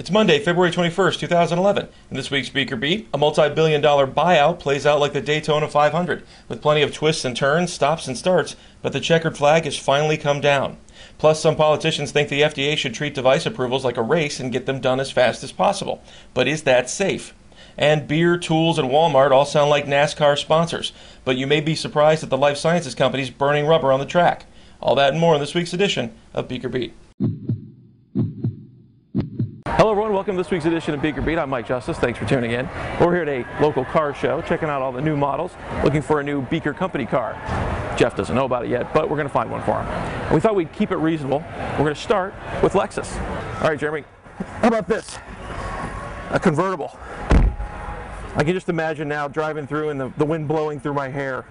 It's Monday, February 21st, 2011. In this week's BeakerBeat, a multi-billion-dollar buyout plays out like the Daytona 500, with plenty of twists and turns, stops and starts, but the checkered flag has finally come down. Plus, some politicians think the FDA should treat device approvals like a race and get them done as fast as possible. But is that safe? And beer, tools, and Walmart all sound like NASCAR sponsors, but you may be surprised at the life sciences companies burning rubber on the track. All that and more in this week's edition of BeakerBeat. Hello everyone, welcome to this week's edition of BeakerBeat. I'm Mike Justice, thanks for tuning in. We're here at a local car show, checking out all the new models, looking for a new Beaker company car. Jeff doesn't know about it yet, but we're going to find one for him. And we thought we'd keep it reasonable. We're going to start with Lexus. All right, Jeremy, how about this? A convertible. I can just imagine now driving through and the wind blowing through my hair.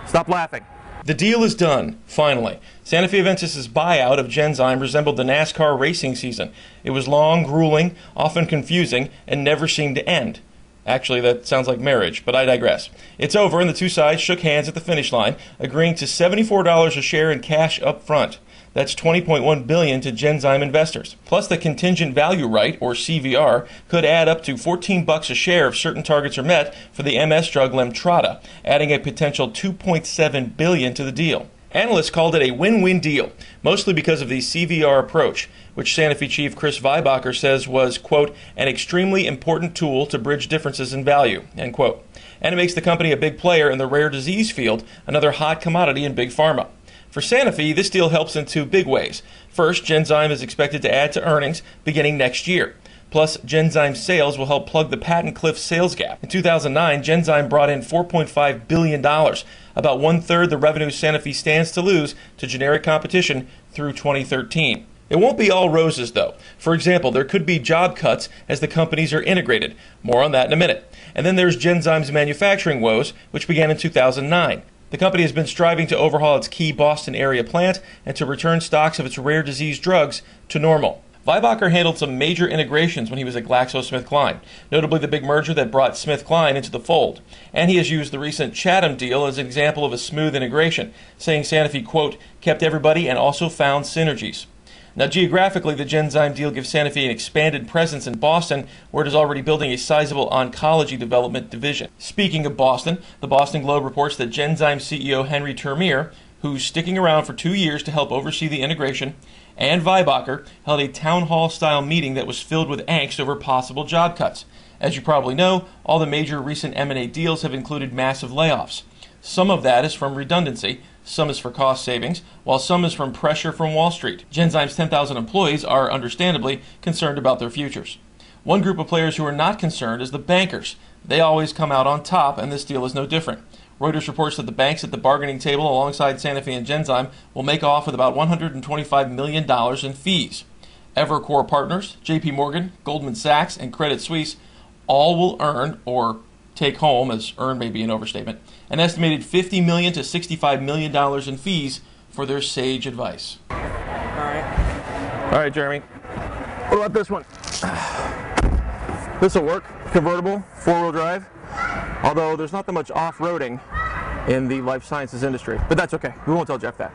Stop laughing. The deal is done, finally. Santa Fe Aventis' buyout of Genzyme resembled the NASCAR racing season. It was long, grueling, often confusing, and never seemed to end. Actually, that sounds like marriage, but I digress. It's over, and the two sides shook hands at the finish line, agreeing to $74 a share in cash up front. That's $20.1 billion to Genzyme investors. Plus, the contingent value right, or CVR, could add up to $14 a share if certain targets are met for the MS drug Lemtrada, adding a potential $2.7 billion to the deal. Analysts called it a win-win deal, mostly because of the CVR approach, which Santa Fe chief Chris Viehbacher says was, quote, an extremely important tool to bridge differences in value, end quote. And it makes the company a big player in the rare disease field, another hot commodity in big pharma. For Santa Fe, this deal helps in two big ways. First, Genzyme is expected to add to earnings beginning next year. Plus, Genzyme's sales will help plug the patent cliff sales gap. In 2009, Genzyme brought in $4.5 billion, about one-third the revenue Santa Fe stands to lose to generic competition through 2013. It won't be all roses, though. For example, there could be job cuts as the companies are integrated. More on that in a minute. And then there's Genzyme's manufacturing woes, which began in 2009. The company has been striving to overhaul its key Boston area plant and to return stocks of its rare disease drugs to normal. Viehbacher handled some major integrations when he was at GlaxoSmithKline, notably the big merger that brought SmithKline into the fold. And he has used the recent Chatham deal as an example of a smooth integration, saying Santa Fe, quote, kept everybody and also found synergies. Now, geographically, the Genzyme deal gives Santa Fe an expanded presence in Boston, where it is already building a sizable oncology development division. Speaking of Boston, the Boston Globe reports that Genzyme CEO Henry Termeer, who's sticking around for 2 years to help oversee the integration, and Viehbacher held a town hall-style meeting that was filled with angst over possible job cuts. As you probably know, all the major recent M&A deals have included massive layoffs. Some of that is from redundancy, some is for cost savings, while some is from pressure from Wall Street. Genzyme's 10,000 employees are understandably concerned about their futures. One group of players who are not concerned is the bankers. They always come out on top, and this deal is no different. Reuters reports that the banks at the bargaining table alongside Santa Fe and Genzyme will make off with about $125 million in fees. Evercore Partners, JP Morgan, Goldman Sachs, and Credit Suisse all will earn, or take home, as earn may be an overstatement, an estimated $50 million to $65 million in fees for their sage advice. All right, Jeremy. What about this one? This will work. Convertible, four-wheel drive. Although there's not that much off-roading in the life sciences industry. But that's okay. We won't tell Jeff that.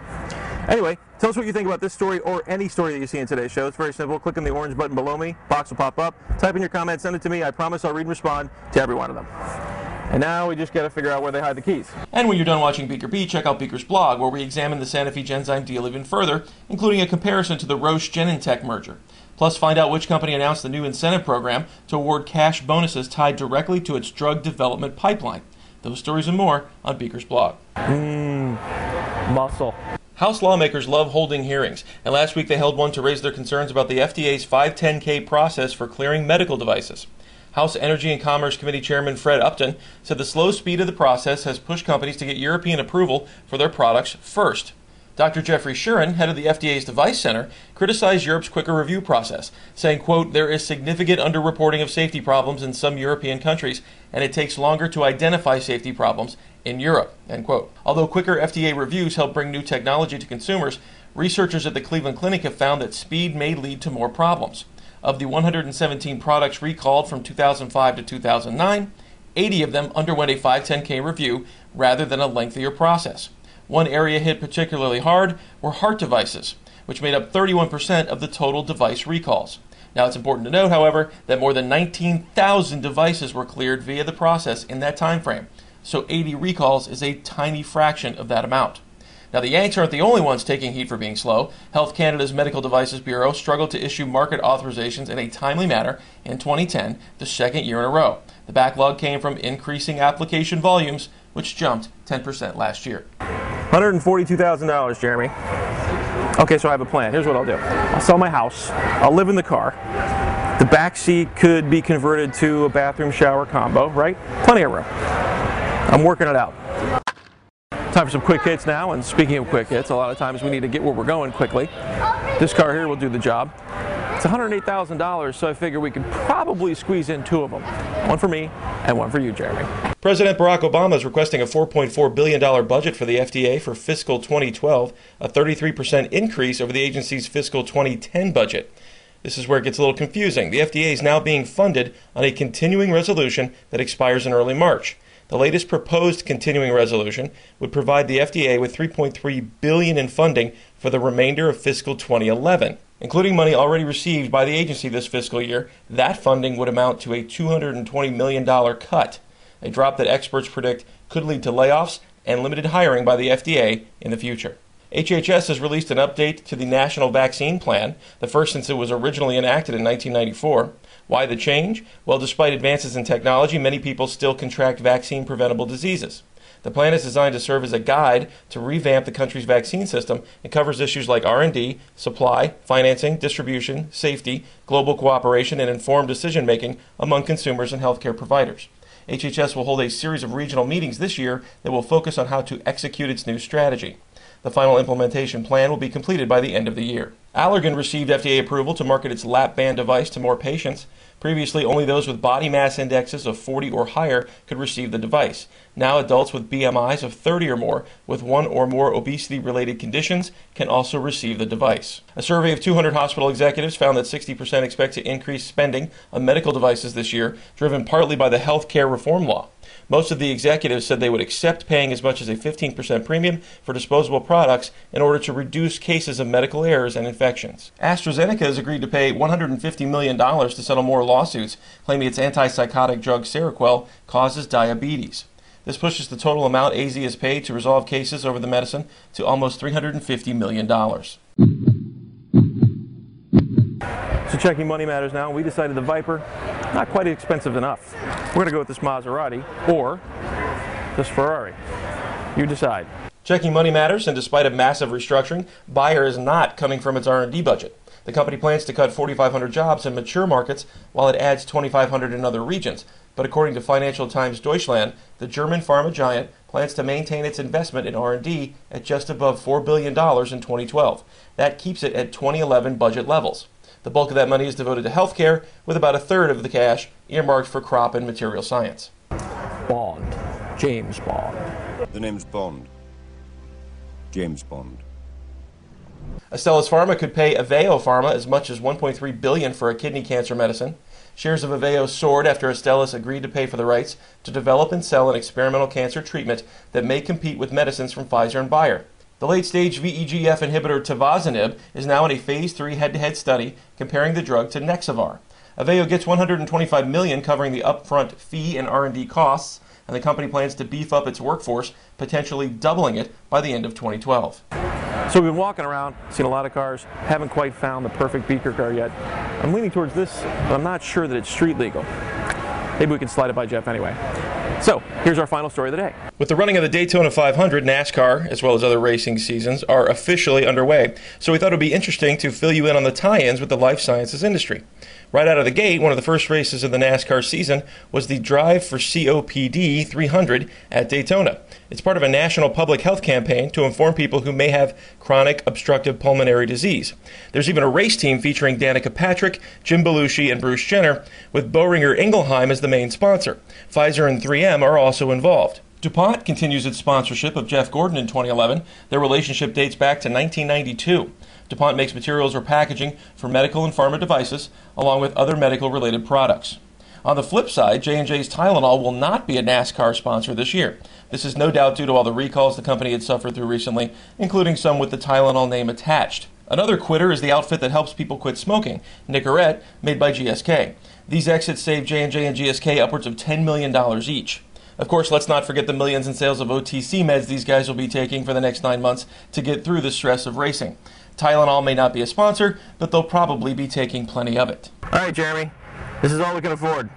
Anyway, tell us what you think about this story or any story that you see in today's show. It's very simple. Click on the orange button below me. Box will pop up. Type in your comments. Send it to me. I promise I'll read and respond to every one of them. And now we just got to figure out where they hide the keys. And when you're done watching BeakerBeat, check out Beaker's blog, where we examine the Santa Fe Genzyme deal even further, including a comparison to the Roche-Genentech merger. Plus, find out which company announced the new incentive program to award cash bonuses tied directly to its drug development pipeline. Those stories and more on Beaker's blog. Muscle. House lawmakers love holding hearings, and last week they held one to raise their concerns about the FDA's 510K process for clearing medical devices. House Energy and Commerce Committee Chairman Fred Upton said the slow speed of the process has pushed companies to get European approval for their products first. Dr. Jeffrey Shuren, head of the FDA's Device Center, criticized Europe's quicker review process, saying, quote, there is significant underreporting of safety problems in some European countries, and it takes longer to identify safety problems in Europe, end quote. Although quicker FDA reviews help bring new technology to consumers, researchers at the Cleveland Clinic have found that speed may lead to more problems. Of the 117 products recalled from 2005 to 2009, 80 of them underwent a 510K review rather than a lengthier process. One area hit particularly hard were heart devices, which made up 31% of the total device recalls. Now, it's important to note, however, that more than 19,000 devices were cleared via the process in that time frame, so 80 recalls is a tiny fraction of that amount. Now, the Yanks aren't the only ones taking heat for being slow. Health Canada's Medical Devices Bureau struggled to issue market authorizations in a timely manner in 2010, the second year in a row. The backlog came from increasing application volumes, which jumped 10% last year. $142,000, Jeremy. Okay, so I have a plan. Here's what I'll do. I'll sell my house. I'll live in the car. The back seat could be converted to a bathroom shower combo, right? Plenty of room. I'm working it out. Time for some quick hits now, and speaking of quick hits, a lot of times we need to get where we're going quickly. This car here will do the job. It's $108,000, so I figure we could probably squeeze in two of them. One for me and one for you, Jeremy. President Barack Obama is requesting a $4.4 billion budget for the FDA for fiscal 2012, a 33% increase over the agency's fiscal 2010 budget. This is where it gets a little confusing. The FDA is now being funded on a continuing resolution that expires in early March. The latest proposed continuing resolution would provide the FDA with $3.3 billion in funding for the remainder of fiscal 2011. Including money already received by the agency this fiscal year, that funding would amount to a $220 million cut, a drop that experts predict could lead to layoffs and limited hiring by the FDA in the future. HHS has released an update to the National Vaccine Plan, the first since it was originally enacted in 1994. Why the change? Well, despite advances in technology, many people still contract vaccine-preventable diseases. The plan is designed to serve as a guide to revamp the country's vaccine system and covers issues like R&D, supply, financing, distribution, safety, global cooperation, and informed decision-making among consumers and healthcare providers. HHS will hold a series of regional meetings this year that will focus on how to execute its new strategy. The final implementation plan will be completed by the end of the year. Allergan received FDA approval to market its lap band device to more patients. Previously, only those with body mass indexes of 40 or higher could receive the device. Now, adults with BMIs of 30 or more with one or more obesity-related conditions can also receive the device. A survey of 200 hospital executives found that 60% expect to increase spending on medical devices this year, driven partly by the health care reform law. Most of the executives said they would accept paying as much as a 15% premium for disposable products in order to reduce cases of medical errors and infections. AstraZeneca has agreed to pay $150 million to settle more lawsuits, claiming its antipsychotic drug Seroquel causes diabetes. This pushes the total amount AZ has paid to resolve cases over the medicine to almost $350 million. So checking money matters now. We decided the Viper, not quite expensive enough. We're going to go with this Maserati or this Ferrari. You decide. Checking money matters, and despite a massive restructuring, Bayer is not cutting from its R&D budget. The company plans to cut 4,500 jobs in mature markets while it adds 2,500 in other regions. But according to Financial Times Deutschland, the German pharma giant plans to maintain its investment in R&D at just above $4 billion in 2012. That keeps it at 2011 budget levels. The bulk of that money is devoted to healthcare, with about a third of the cash earmarked for crop and material science. Bond. James Bond. The name's Bond. James Bond. Astellas Pharma could pay Aveo Pharma as much as $1.3 billion for a kidney cancer medicine. Shares of Aveo soared after Astellas agreed to pay for the rights to develop and sell an experimental cancer treatment that may compete with medicines from Pfizer and Bayer. The late-stage VEGF inhibitor tivozanib is now in a Phase 3 head-to-head study comparing the drug to Nexavar. Aveo gets $125 million covering the upfront fee and R&D costs, and the company plans to beef up its workforce, potentially doubling it by the end of 2012. So we've been walking around, seen a lot of cars, haven't quite found the perfect Beaker car yet. I'm leaning towards this, but I'm not sure that it's street legal. Maybe we can slide it by Jeff anyway. So, here's our final story of the day. With the running of the Daytona 500, NASCAR, as well as other racing seasons, are officially underway. So we thought it would be interesting to fill you in on the tie-ins with the life sciences industry. Right out of the gate, one of the first races of the NASCAR season was the Drive for COPD 300 at Daytona. It's part of a national public health campaign to inform people who may have chronic obstructive pulmonary disease. There's even a race team featuring Danica Patrick, Jim Belushi, and Bruce Jenner, with Boehringer Ingelheim as the main sponsor. Pfizer and 3M are also involved. DuPont continues its sponsorship of Jeff Gordon in 2011. Their relationship dates back to 1992. DuPont makes materials or packaging for medical and pharma devices, along with other medical-related products. On the flip side, J&J's Tylenol will not be a NASCAR sponsor this year. This is no doubt due to all the recalls the company had suffered through recently, including some with the Tylenol name attached. Another quitter is the outfit that helps people quit smoking, Nicorette, made by GSK. These exits save J&J and GSK upwards of $10 million each. Of course, let's not forget the millions in sales of OTC meds these guys will be taking for the next 9 months to get through the stress of racing. Tylenol may not be a sponsor, but they'll probably be taking plenty of it. All right, Jeremy, this is all we can afford.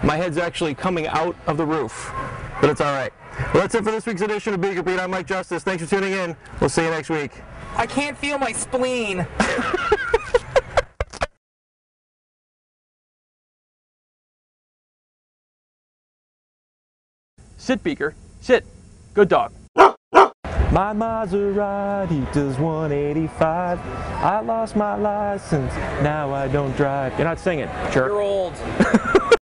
My head's actually coming out of the roof, but it's all right. Well, that's it for this week's edition of BeakerBeat. I'm Mike Justice. Thanks for tuning in. We'll see you next week. I can't feel my spleen. Sit, Beaker. Sit. Good dog. My Maserati does 185. I lost my license. Now I don't drive. You're not singing, jerk. You're old.